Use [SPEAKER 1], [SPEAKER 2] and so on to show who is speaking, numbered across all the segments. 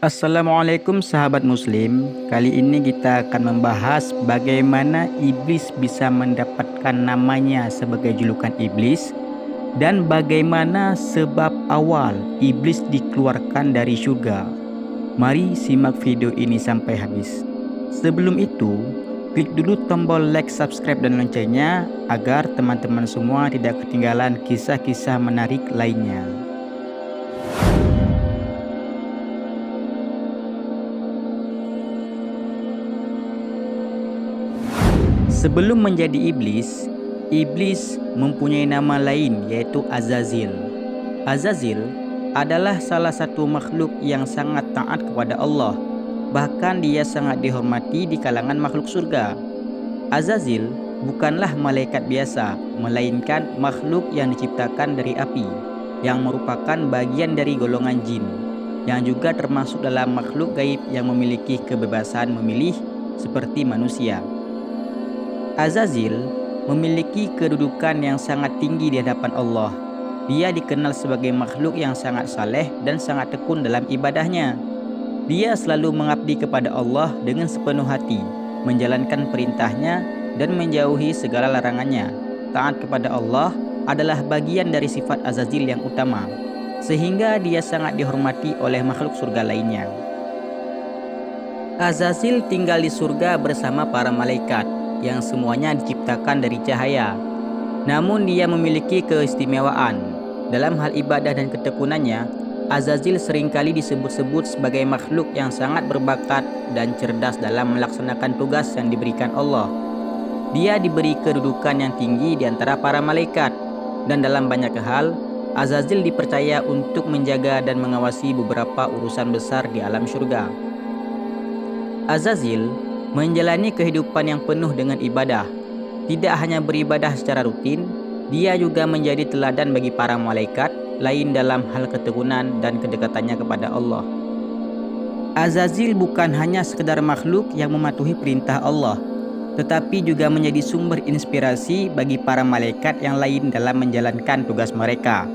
[SPEAKER 1] Assalamualaikum sahabat muslim. Kali ini kita akan membahas bagaimana iblis bisa mendapatkan namanya sebagai julukan iblis dan bagaimana sebab awal iblis dikeluarkan dari surga. Mari simak video ini sampai habis. Sebelum itu, klik dulu tombol like, subscribe dan loncengnya agar teman-teman semua tidak ketinggalan kisah-kisah menarik lainnya. Sebelum menjadi iblis, iblis mempunyai nama lain yaitu Azazil. Azazil adalah salah satu makhluk yang sangat taat kepada Allah. Bahkan dia sangat dihormati di kalangan makhluk surga. Azazil bukanlah malaikat biasa, melainkan makhluk yang diciptakan dari api, yang merupakan bagian dari golongan jin, yang juga termasuk dalam makhluk gaib yang memiliki kebebasan memilih seperti manusia. Azazil memiliki kedudukan yang sangat tinggi di hadapan Allah. Dia dikenal sebagai makhluk yang sangat saleh dan sangat tekun dalam ibadahnya. Dia selalu mengabdi kepada Allah dengan sepenuh hati, menjalankan perintahnya dan menjauhi segala larangannya. Taat kepada Allah adalah bagian dari sifat Azazil yang utama, sehingga dia sangat dihormati oleh makhluk surga lainnya. Azazil tinggal di surga bersama para malaikat yang semuanya diciptakan dari cahaya. Namun dia memiliki keistimewaan. Dalam hal ibadah dan ketekunannya, Azazil seringkali disebut-sebut sebagai makhluk yang sangat berbakat dan cerdas dalam melaksanakan tugas yang diberikan Allah. Dia diberi kedudukan yang tinggi di antara para malaikat, dan dalam banyak hal, Azazil dipercaya untuk menjaga dan mengawasi beberapa urusan besar di alam surga. Azazil menjalani kehidupan yang penuh dengan ibadah. Tidak hanya beribadah secara rutin, dia juga menjadi teladan bagi para malaikat lain dalam hal ketekunan dan kedekatannya kepada Allah. Azazil bukan hanya sekedar makhluk yang mematuhi perintah Allah, tetapi juga menjadi sumber inspirasi bagi para malaikat yang lain dalam menjalankan tugas mereka.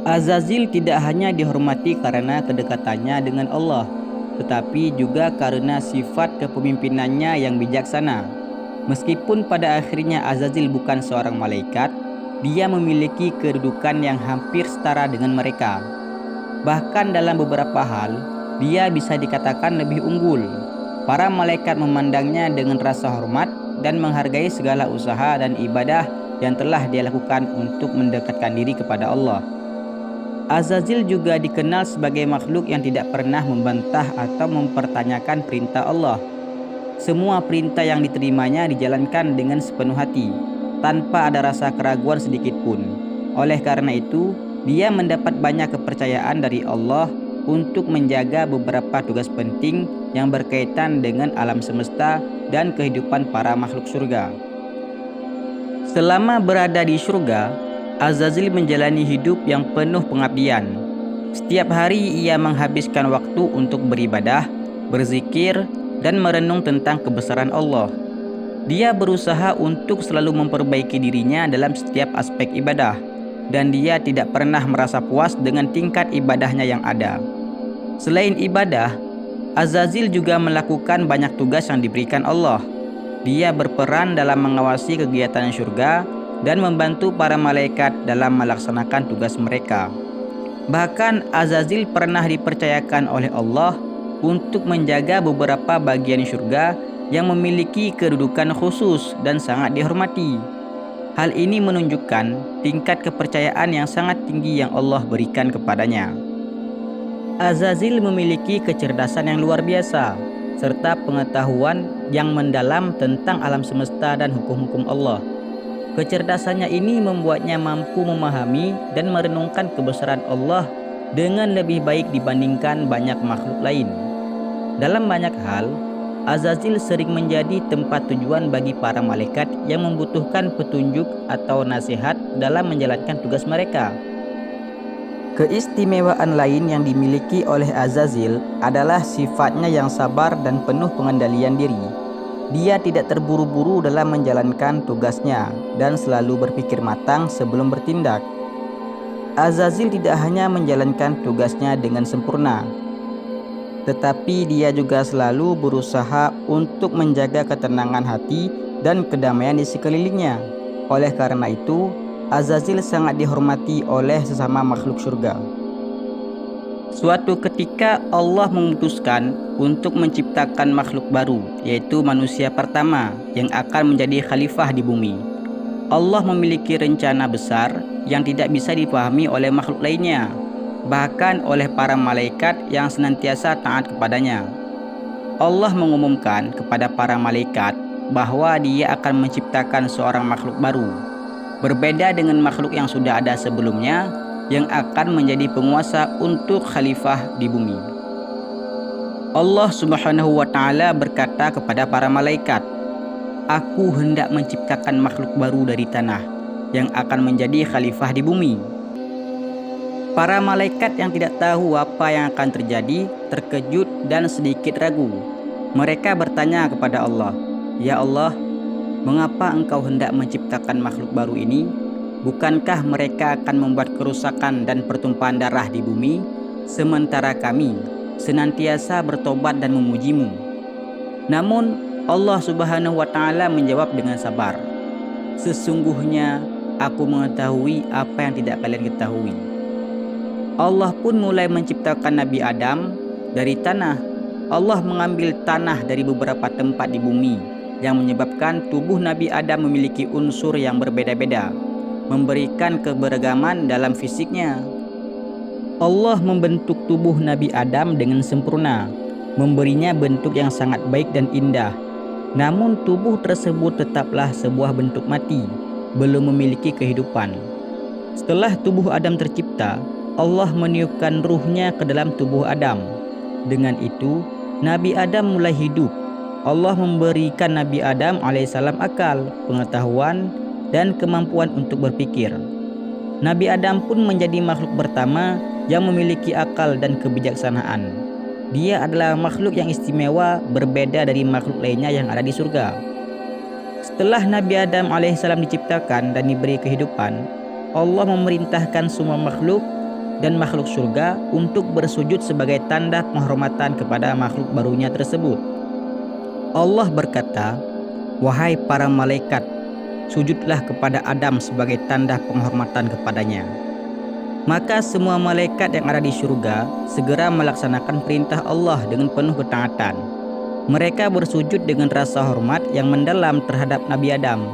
[SPEAKER 1] Azazil tidak hanya dihormati karena kedekatannya dengan Allah, tetapi juga karena sifat kepemimpinannya yang bijaksana. Meskipun pada akhirnya Azazil bukan seorang malaikat, dia memiliki kedudukan yang hampir setara dengan mereka. Bahkan dalam beberapa hal, dia bisa dikatakan lebih unggul. Para malaikat memandangnya dengan rasa hormat dan menghargai segala usaha dan ibadah yang telah dia lakukan untuk mendekatkan diri kepada Allah. Azazil juga dikenal sebagai makhluk yang tidak pernah membantah atau mempertanyakan perintah Allah. Semua perintah yang diterimanya dijalankan dengan sepenuh hati, tanpa ada rasa keraguan sedikit pun. Oleh karena itu, dia mendapat banyak kepercayaan dari Allah untuk menjaga beberapa tugas penting yang berkaitan dengan alam semesta dan kehidupan para makhluk surga. Selama berada di surga, Azazil menjalani hidup yang penuh pengabdian. Setiap hari ia menghabiskan waktu untuk beribadah, berzikir, dan merenung tentang kebesaran Allah. Dia berusaha untuk selalu memperbaiki dirinya dalam setiap aspek ibadah, dan dia tidak pernah merasa puas dengan tingkat ibadahnya yang ada. Selain ibadah, Azazil juga melakukan banyak tugas yang diberikan Allah. Dia berperan dalam mengawasi kegiatan surga dan membantu para malaikat dalam melaksanakan tugas mereka. Bahkan Azazil pernah dipercayakan oleh Allah untuk menjaga beberapa bagian surga yang memiliki kedudukan khusus dan sangat dihormati. Hal ini menunjukkan tingkat kepercayaan yang sangat tinggi yang Allah berikan kepadanya. Azazil memiliki kecerdasan yang luar biasa serta pengetahuan yang mendalam tentang alam semesta dan hukum-hukum Allah. Kecerdasannya ini membuatnya mampu memahami dan merenungkan kebesaran Allah dengan lebih baik dibandingkan banyak makhluk lain. Dalam banyak hal, Azazil sering menjadi tempat tujuan bagi para malaikat yang membutuhkan petunjuk atau nasihat dalam menjalankan tugas mereka. Keistimewaan lain yang dimiliki oleh Azazil adalah sifatnya yang sabar dan penuh pengendalian diri. Dia tidak terburu-buru dalam menjalankan tugasnya dan selalu berpikir matang sebelum bertindak. Azazil tidak hanya menjalankan tugasnya dengan sempurna, tetapi dia juga selalu berusaha untuk menjaga ketenangan hati dan kedamaian di sekelilingnya. Oleh karena itu, Azazil sangat dihormati oleh sesama makhluk surga. Suatu ketika Allah memutuskan untuk menciptakan makhluk baru, yaitu manusia pertama yang akan menjadi khalifah di bumi. Allah memiliki rencana besar yang tidak bisa dipahami oleh makhluk lainnya, bahkan oleh para malaikat yang senantiasa taat kepadanya. Allah mengumumkan kepada para malaikat bahwa Dia akan menciptakan seorang makhluk baru, berbeda dengan makhluk yang sudah ada sebelumnya, yang akan menjadi penguasa untuk khalifah di bumi. Allah Subhanahu wa Ta'ala berkata kepada para malaikat, "Aku hendak menciptakan makhluk baru dari tanah yang akan menjadi khalifah di bumi." Para malaikat yang tidak tahu apa yang akan terjadi terkejut dan sedikit ragu. Mereka bertanya kepada Allah, "Ya Allah, mengapa Engkau hendak menciptakan makhluk baru ini? Bukankah mereka akan membuat kerusakan dan pertumpahan darah di bumi, sementara kami senantiasa bertobat dan memuji-Mu?" Namun Allah Subhanahu wa Ta'ala menjawab dengan sabar, "Sesungguhnya aku mengetahui apa yang tidak kalian ketahui." Allah pun mulai menciptakan Nabi Adam dari tanah. Allah mengambil tanah dari beberapa tempat di bumi yang menyebabkan tubuh Nabi Adam memiliki unsur yang berbeda-beda, memberikan keberagaman dalam fisiknya. Allah membentuk tubuh Nabi Adam dengan sempurna, memberinya bentuk yang sangat baik dan indah. Namun tubuh tersebut tetaplah sebuah bentuk mati, belum memiliki kehidupan. Setelah tubuh Adam tercipta, Allah meniupkan ruhnya ke dalam tubuh Adam. Dengan itu, Nabi Adam mulai hidup. Allah memberikan Nabi Adam alaihissalam akal, pengetahuan, dan kemampuan untuk berpikir. Nabi Adam pun menjadi makhluk pertama yang memiliki akal dan kebijaksanaan. Dia adalah makhluk yang istimewa, berbeda dari makhluk lainnya yang ada di surga. Setelah Nabi Adam alaihissalam diciptakan dan diberi kehidupan, Allah memerintahkan semua makhluk dan makhluk surga untuk bersujud sebagai tanda penghormatan kepada makhluk barunya tersebut. Allah berkata, "Wahai para malaikat, sujudlah kepada Adam sebagai tanda penghormatan kepadanya." Maka semua malaikat yang ada di surga segera melaksanakan perintah Allah dengan penuh ketaatan. Mereka bersujud dengan rasa hormat yang mendalam terhadap Nabi Adam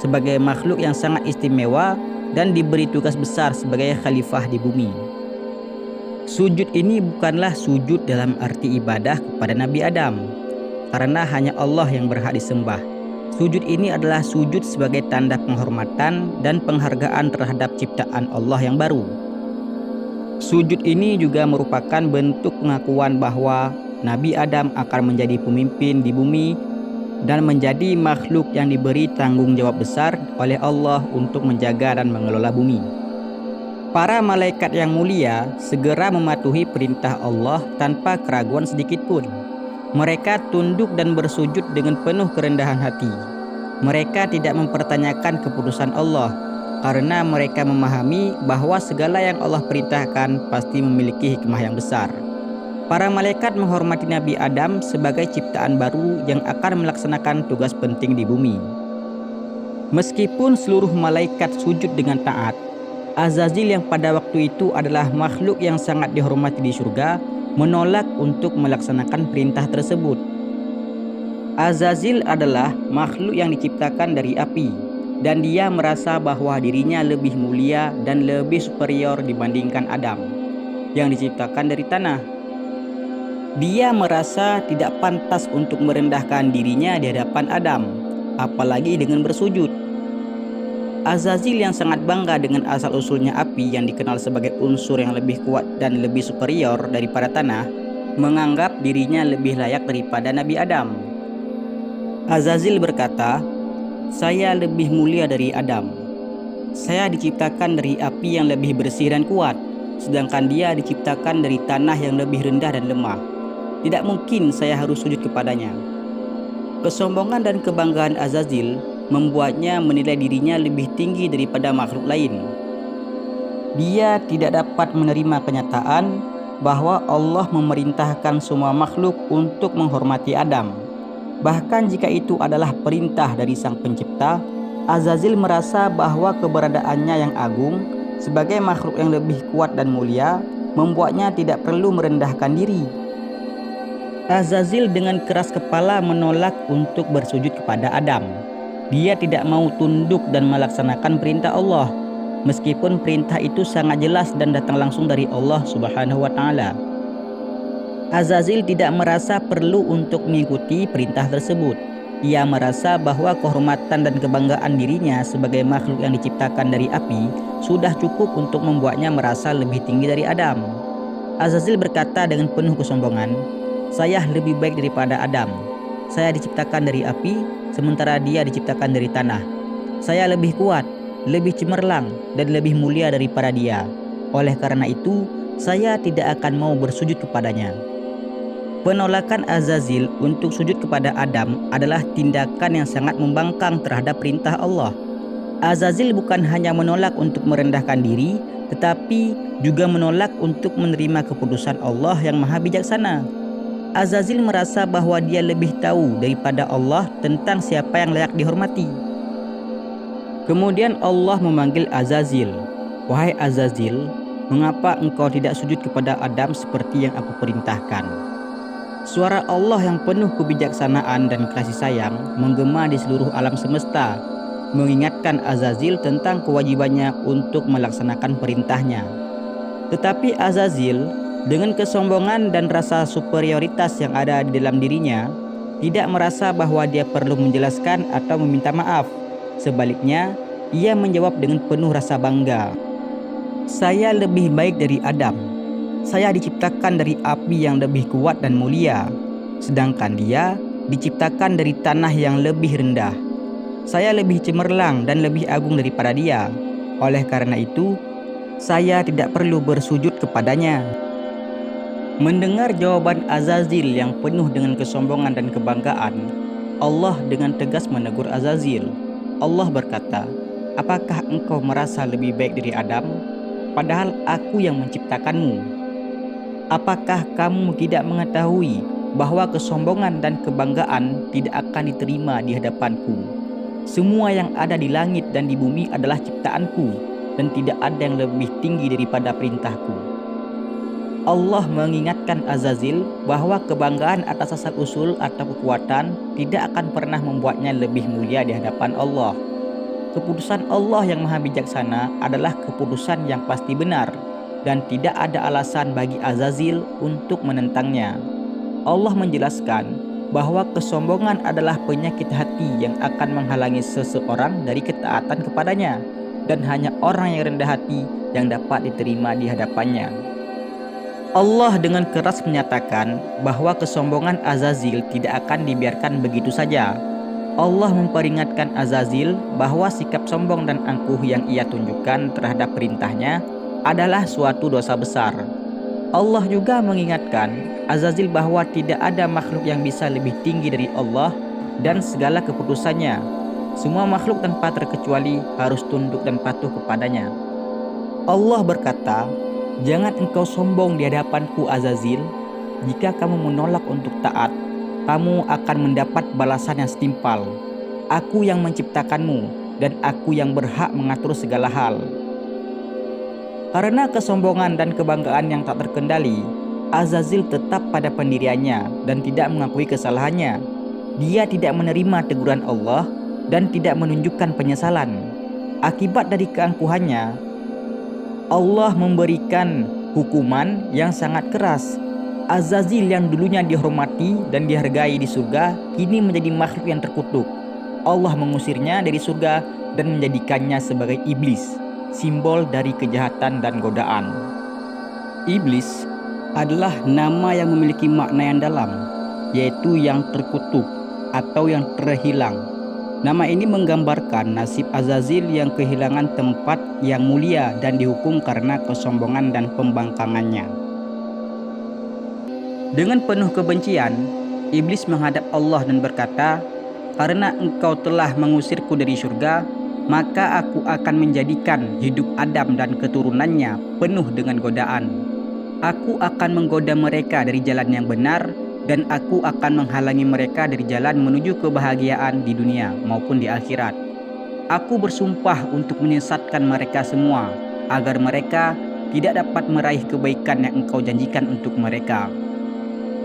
[SPEAKER 1] sebagai makhluk yang sangat istimewa dan diberi tugas besar sebagai khalifah di bumi. Sujud ini bukanlah sujud dalam arti ibadah kepada Nabi Adam, karena hanya Allah yang berhak disembah. Sujud ini adalah sujud sebagai tanda penghormatan dan penghargaan terhadap ciptaan Allah yang baru. Sujud ini juga merupakan bentuk pengakuan bahwa Nabi Adam akan menjadi pemimpin di bumi dan menjadi makhluk yang diberi tanggung jawab besar oleh Allah untuk menjaga dan mengelola bumi. Para malaikat yang mulia segera mematuhi perintah Allah tanpa keraguan sedikit pun. Mereka tunduk dan bersujud dengan penuh kerendahan hati. Mereka tidak mempertanyakan keputusan Allah karena mereka memahami bahwa segala yang Allah perintahkan pasti memiliki hikmah yang besar. Para malaikat menghormati Nabi Adam sebagai ciptaan baru yang akan melaksanakan tugas penting di bumi. Meskipun seluruh malaikat sujud dengan taat, Azazil yang pada waktu itu adalah makhluk yang sangat dihormati di surga menolak untuk melaksanakan perintah tersebut. Azazil adalah makhluk yang diciptakan dari api, dan dia merasa bahwa dirinya lebih mulia dan lebih superior dibandingkan Adam yang diciptakan dari tanah. Dia merasa tidak pantas untuk merendahkan dirinya di hadapan Adam, apalagi dengan bersujud. Azazil yang sangat bangga dengan asal-usulnya api yang dikenal sebagai unsur yang lebih kuat dan lebih superior daripada tanah, menganggap dirinya lebih layak daripada Nabi Adam. Azazil berkata, "Saya lebih mulia dari Adam. Saya diciptakan dari api yang lebih bersih dan kuat, sedangkan dia diciptakan dari tanah yang lebih rendah dan lemah. Tidak mungkin saya harus sujud kepadanya." Kesombongan dan kebanggaan Azazil membuatnya menilai dirinya lebih tinggi daripada makhluk lain. Dia tidak dapat menerima kenyataan bahwa Allah memerintahkan semua makhluk untuk menghormati Adam. Bahkan jika itu adalah perintah dari Sang Pencipta, Azazil merasa bahwa keberadaannya yang agung sebagai makhluk yang lebih kuat dan mulia membuatnya tidak perlu merendahkan diri. Azazil dengan keras kepala menolak untuk bersujud kepada Adam. Dia tidak mau tunduk dan melaksanakan perintah Allah, meskipun perintah itu sangat jelas dan datang langsung dari Allah Subhanahu wa Ta'ala. Azazil tidak merasa perlu untuk mengikuti perintah tersebut. Ia merasa bahwa kehormatan dan kebanggaan dirinya sebagai makhluk yang diciptakan dari api sudah cukup untuk membuatnya merasa lebih tinggi dari Adam. Azazil berkata dengan penuh kesombongan, "Saya lebih baik daripada Adam. Saya diciptakan dari api, sementara dia diciptakan dari tanah. Saya lebih kuat, lebih cemerlang, dan lebih mulia daripada dia. Oleh karena itu, saya tidak akan mau bersujud kepadanya." Penolakan Azazil untuk sujud kepada Adam adalah tindakan yang sangat membangkang terhadap perintah Allah. Azazil bukan hanya menolak untuk merendahkan diri, tetapi juga menolak untuk menerima keputusan Allah yang Maha Bijaksana. Azazil merasa bahwa dia lebih tahu daripada Allah tentang siapa yang layak dihormati. Kemudian Allah memanggil Azazil, "Wahai Azazil, mengapa engkau tidak sujud kepada Adam seperti yang aku perintahkan?" Suara Allah yang penuh kebijaksanaan dan kasih sayang menggema di seluruh alam semesta, mengingatkan Azazil tentang kewajibannya untuk melaksanakan perintahnya. Tetapi Azazil, dengan kesombongan dan rasa superioritas yang ada di dalam dirinya, tidak merasa bahwa dia perlu menjelaskan atau meminta maaf. Sebaliknya, ia menjawab dengan penuh rasa bangga, "Saya lebih baik dari Adam. Saya diciptakan dari api yang lebih kuat dan mulia, sedangkan dia diciptakan dari tanah yang lebih rendah. Saya lebih cemerlang dan lebih agung daripada dia. Oleh karena itu, saya tidak perlu bersujud kepadanya." Mendengar jawaban Azazil yang penuh dengan kesombongan dan kebanggaan, Allah dengan tegas menegur Azazil. Allah berkata, "Apakah engkau merasa lebih baik dari Adam? Padahal aku yang menciptakanmu. Apakah kamu tidak mengetahui bahwa kesombongan dan kebanggaan tidak akan diterima di hadapanku? Semua yang ada di langit dan di bumi adalah ciptaanku, dan tidak ada yang lebih tinggi daripada perintahku." Allah mengingatkan Azazil bahwa kebanggaan atas asal-usul atau kekuatan tidak akan pernah membuatnya lebih mulia di hadapan Allah. Keputusan Allah yang Maha Bijaksana adalah keputusan yang pasti benar, dan tidak ada alasan bagi Azazil untuk menentangnya. Allah menjelaskan bahwa kesombongan adalah penyakit hati yang akan menghalangi seseorang dari ketaatan kepadanya, dan hanya orang yang rendah hati yang dapat diterima di hadapannya. Allah dengan keras menyatakan bahwa kesombongan Azazil tidak akan dibiarkan begitu saja. Allah memperingatkan Azazil bahwa sikap sombong dan angkuh yang ia tunjukkan terhadap perintahnya adalah suatu dosa besar. Allah juga mengingatkan Azazil bahwa tidak ada makhluk yang bisa lebih tinggi dari Allah dan segala keputusannya. Semua makhluk tanpa terkecuali harus tunduk dan patuh kepadanya. Allah berkata, "Jangan engkau sombong di hadapanku Azazil. Jika kamu menolak untuk taat, kamu akan mendapat balasan yang setimpal. Aku yang menciptakanmu, dan aku yang berhak mengatur segala hal." Karena kesombongan dan kebanggaan yang tak terkendali, Azazil tetap pada pendiriannya dan tidak mengakui kesalahannya. Dia tidak menerima teguran Allah dan tidak menunjukkan penyesalan. Akibat dari keangkuhannya, Allah memberikan hukuman yang sangat keras. Azazil yang dulunya dihormati dan dihargai di surga, kini menjadi makhluk yang terkutuk. Allah mengusirnya dari surga dan menjadikannya sebagai iblis, simbol dari kejahatan dan godaan. Iblis adalah nama yang memiliki makna yang dalam, yaitu yang terkutuk atau yang terhilang. Nama ini menggambarkan nasib Azazil yang kehilangan tempat yang mulia dan dihukum karena kesombongan dan pembangkangannya. Dengan penuh kebencian, Iblis menghadap Allah dan berkata, "Karena engkau telah mengusirku dari surga, maka aku akan menjadikan hidup Adam dan keturunannya penuh dengan godaan. Aku akan menggoda mereka dari jalan yang benar, dan aku akan menghalangi mereka dari jalan menuju kebahagiaan di dunia maupun di akhirat. Aku bersumpah untuk menyesatkan mereka semua, agar mereka tidak dapat meraih kebaikan yang engkau janjikan untuk mereka.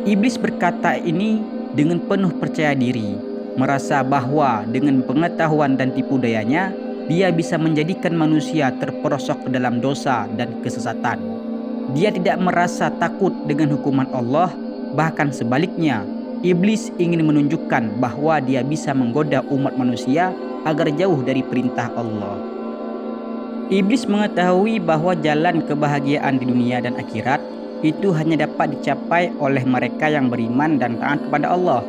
[SPEAKER 1] Iblis berkata ini dengan penuh percaya diri, merasa bahwa dengan pengetahuan dan tipu dayanya, dia bisa menjadikan manusia terperosok ke dalam dosa dan kesesatan. Dia tidak merasa takut dengan hukuman Allah, bahkan sebaliknya, iblis ingin menunjukkan bahwa dia bisa menggoda umat manusia agar jauh dari perintah Allah. Iblis mengetahui bahwa jalan kebahagiaan di dunia dan akhirat itu hanya dapat dicapai oleh mereka yang beriman dan taat kepada Allah.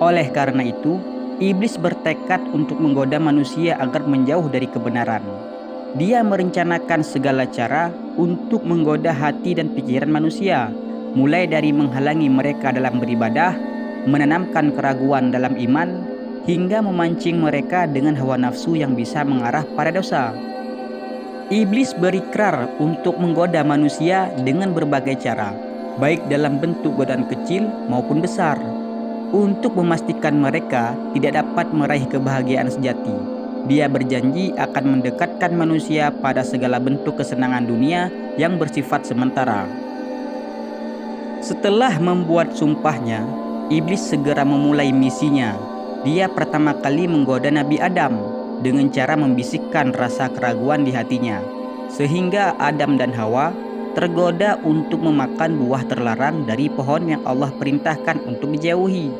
[SPEAKER 1] Oleh karena itu, iblis bertekad untuk menggoda manusia agar menjauh dari kebenaran. Dia merencanakan segala cara untuk menggoda hati dan pikiran manusia, mulai dari menghalangi mereka dalam beribadah, menanamkan keraguan dalam iman, hingga memancing mereka dengan hawa nafsu yang bisa mengarah pada dosa. Iblis berikrar untuk menggoda manusia dengan berbagai cara, baik dalam bentuk godaan kecil maupun besar, untuk memastikan mereka tidak dapat meraih kebahagiaan sejati. Dia berjanji akan mendekatkan manusia pada segala bentuk kesenangan dunia yang bersifat sementara. Setelah membuat sumpahnya, iblis segera memulai misinya. Dia pertama kali menggoda Nabi Adam dengan cara membisikkan rasa keraguan di hatinya, sehingga Adam dan Hawa tergoda untuk memakan buah terlarang dari pohon yang Allah perintahkan untuk dijauhi.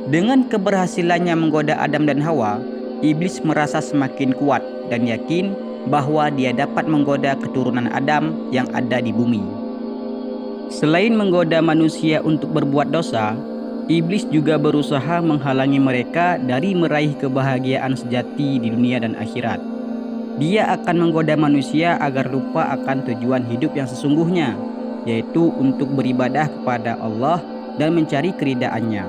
[SPEAKER 1] Dengan keberhasilannya menggoda Adam dan Hawa, iblis merasa semakin kuat dan yakin bahwa dia dapat menggoda keturunan Adam yang ada di bumi. Selain menggoda manusia untuk berbuat dosa, iblis juga berusaha menghalangi mereka dari meraih kebahagiaan sejati di dunia dan akhirat. Dia akan menggoda manusia agar lupa akan tujuan hidup yang sesungguhnya, yaitu untuk beribadah kepada Allah dan mencari keridaan-Nya.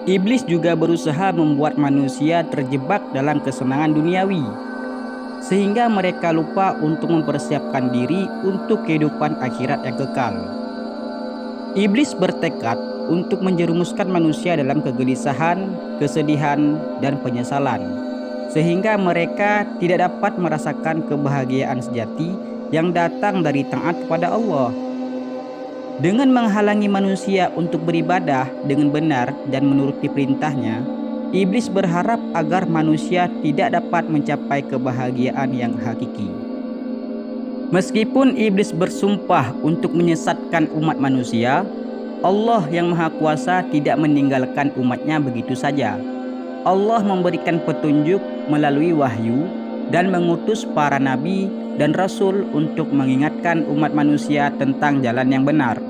[SPEAKER 1] Iblis juga berusaha membuat manusia terjebak dalam kesenangan duniawi, sehingga mereka lupa untuk mempersiapkan diri untuk kehidupan akhirat yang kekal. Iblis bertekad untuk menjerumuskan manusia dalam kegelisahan, kesedihan, dan penyesalan, sehingga mereka tidak dapat merasakan kebahagiaan sejati yang datang dari taat kepada Allah. Dengan menghalangi manusia untuk beribadah dengan benar dan menuruti perintahnya, iblis berharap agar manusia tidak dapat mencapai kebahagiaan yang hakiki. Meskipun iblis bersumpah untuk menyesatkan umat manusia, Allah yang Maha Kuasa tidak meninggalkan umatnya begitu saja. Allah memberikan petunjuk melalui wahyu dan mengutus para nabi dan rasul untuk mengingatkan umat manusia tentang jalan yang benar.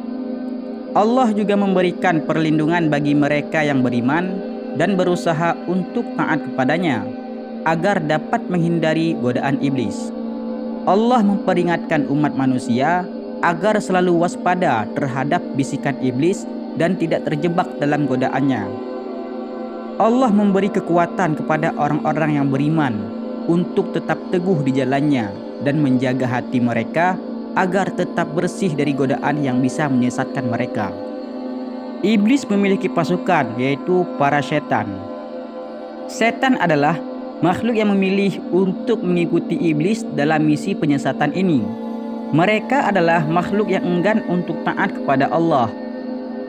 [SPEAKER 1] Allah juga memberikan perlindungan bagi mereka yang beriman dan berusaha untuk taat kepadanya, agar dapat menghindari godaan iblis. Allah memperingatkan umat manusia agar selalu waspada terhadap bisikan iblis dan tidak terjebak dalam godaannya. Allah memberi kekuatan kepada orang-orang yang beriman untuk tetap teguh di jalannya dan menjaga hati mereka agar tetap bersih dari godaan yang bisa menyesatkan mereka. Iblis memiliki pasukan, yaitu para setan. Setan adalah makhluk yang memilih untuk mengikuti iblis dalam misi penyesatan ini. Mereka adalah makhluk yang enggan untuk taat kepada Allah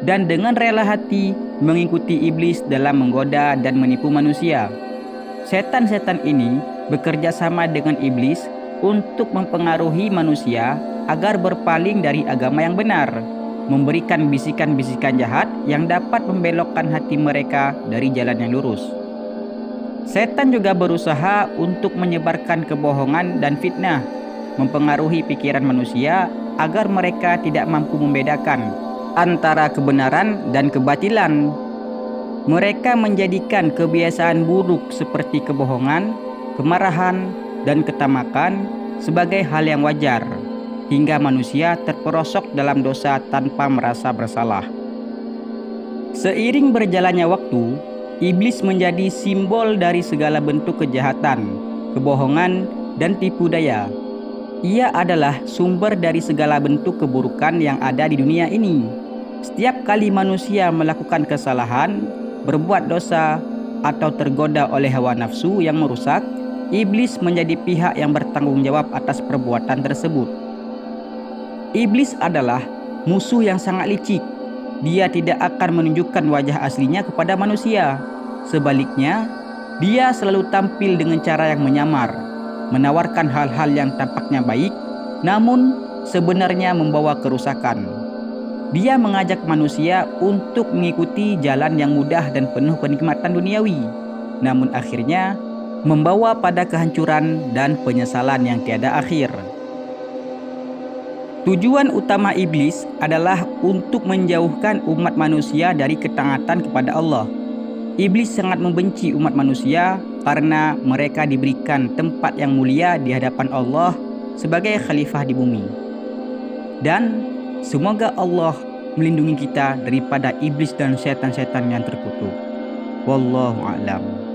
[SPEAKER 1] dan dengan rela hati mengikuti iblis dalam menggoda dan menipu manusia. Setan-setan ini bekerja sama dengan iblis untuk mempengaruhi manusia agar berpaling dari agama yang benar, memberikan bisikan-bisikan jahat yang dapat membelokkan hati mereka dari jalan yang lurus. Setan juga berusaha untuk menyebarkan kebohongan dan fitnah, mempengaruhi pikiran manusia agar mereka tidak mampu membedakan antara kebenaran dan kebatilan. Mereka menjadikan kebiasaan buruk seperti kebohongan, kemarahan, dan ketamakan sebagai hal yang wajar, hingga manusia terperosok dalam dosa tanpa merasa bersalah. Seiring berjalannya waktu, iblis menjadi simbol dari segala bentuk kejahatan, kebohongan, dan tipu daya. Ia adalah sumber dari segala bentuk keburukan yang ada di dunia ini. Setiap kali manusia melakukan kesalahan, berbuat dosa, atau tergoda oleh hawa nafsu yang merusak, iblis menjadi pihak yang bertanggung jawab atas perbuatan tersebut. Iblis adalah musuh yang sangat licik. Dia tidak akan menunjukkan wajah aslinya kepada manusia. Sebaliknya, dia selalu tampil dengan cara yang menyamar, menawarkan hal-hal yang tampaknya baik, namun sebenarnya membawa kerusakan. Dia mengajak manusia untuk mengikuti jalan yang mudah dan penuh kenikmatan duniawi, namun akhirnya membawa pada kehancuran dan penyesalan yang tiada akhir. Tujuan utama iblis adalah untuk menjauhkan umat manusia dari ketaatan kepada Allah. Iblis sangat membenci umat manusia karena mereka diberikan tempat yang mulia di hadapan Allah sebagai khalifah di bumi. Dan semoga Allah melindungi kita daripada iblis dan setan-setan yang terkutuk. Wallahu a'lam.